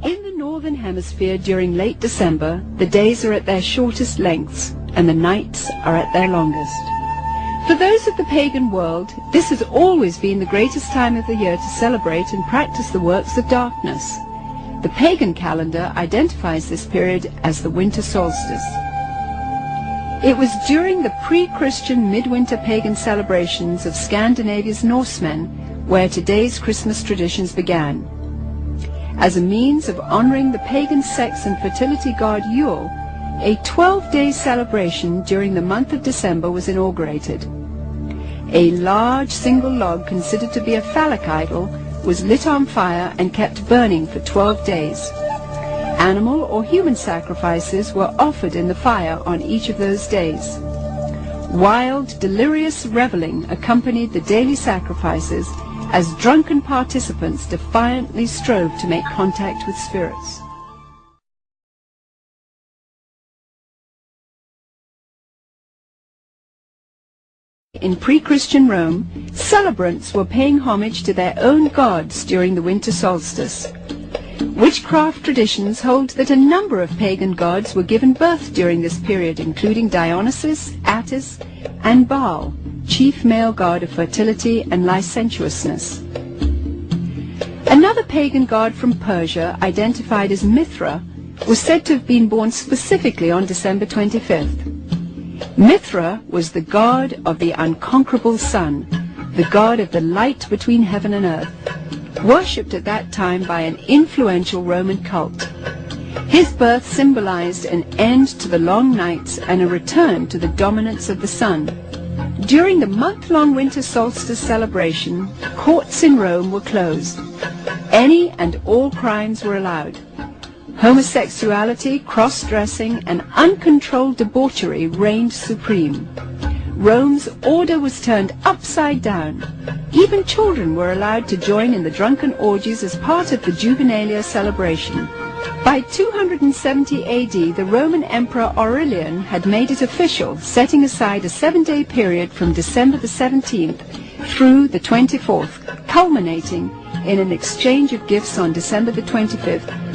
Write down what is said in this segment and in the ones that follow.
In the northern hemisphere during late December, the days are at their shortest lengths and the nights are at their longest. For those of the pagan world, this has always been the greatest time of the year to celebrate and practice the works of darkness. The pagan calendar identifies this period as the winter solstice. It was during the pre-Christian midwinter pagan celebrations of Scandinavia's Norsemen where today's Christmas traditions began. As a means of honoring the pagan sex and fertility god Yule, a 12-day celebration during the month of December was inaugurated. A large single log considered to be a phallic idol was lit on fire and kept burning for 12 days. Animal or human sacrifices were offered in the fire on each of those days. Wild, delirious reveling accompanied the daily sacrifices as drunken participants defiantly strove to make contact with spirits. In pre-Christian Rome, celebrants were paying homage to their own gods during the winter solstice. Witchcraft traditions hold that a number of pagan gods were given birth during this period, including Dionysus, Attis, and Baal, chief male god of fertility and licentiousness. Another pagan god from Persia, identified as Mithra, was said to have been born specifically on December 25th. Mithra was the god of the unconquerable sun, the god of the light between heaven and earth, worshipped at that time by an influential Roman cult. His birth symbolized an end to the long nights and a return to the dominance of the sun. During the month-long winter solstice celebration, courts in Rome were closed. Any and all crimes were allowed. Homosexuality, cross-dressing, and uncontrolled debauchery reigned supreme. Rome's order was turned upside down. Even children were allowed to join in the drunken orgies as part of the Juvenalia celebration. By 270 AD, the Roman Emperor Aurelian had made it official, setting aside a 7-day period from December the 17th through the 24th, culminating in an exchange of gifts on December the 25th.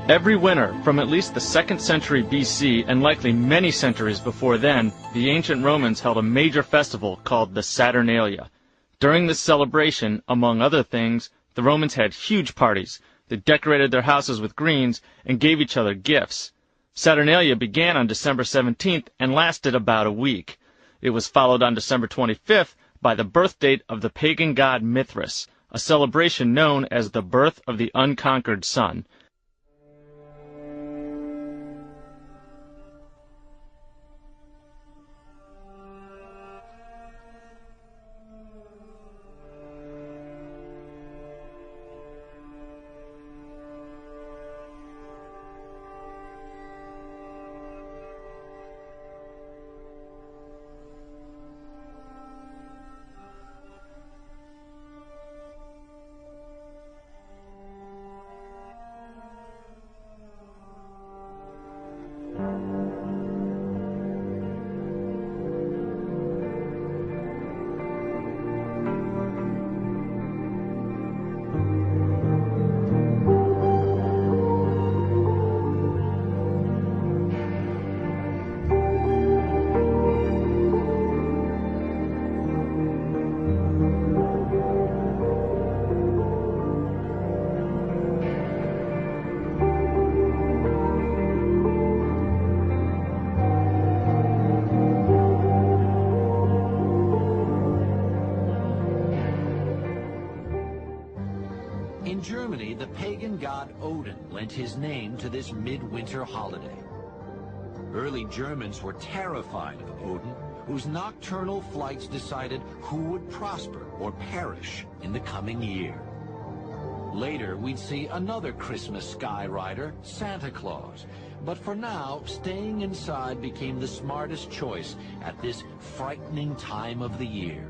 Every winter, from at least the 2nd century BC and likely many centuries before then, the ancient Romans held a major festival called the Saturnalia. During this celebration, among other things, the Romans had huge parties. They decorated their houses with greens and gave each other gifts. Saturnalia began on December 17th and lasted about a week. It was followed on December 25th by the birth date of the pagan god Mithras, a celebration known as the birth of the unconquered sun. In Germany, the pagan god Odin lent his name to this midwinter holiday. Early Germans were terrified of Odin, whose nocturnal flights decided who would prosper or perish in the coming year. Later, we'd see another Christmas sky rider, Santa Claus. But for now, staying inside became the smartest choice at this frightening time of the year.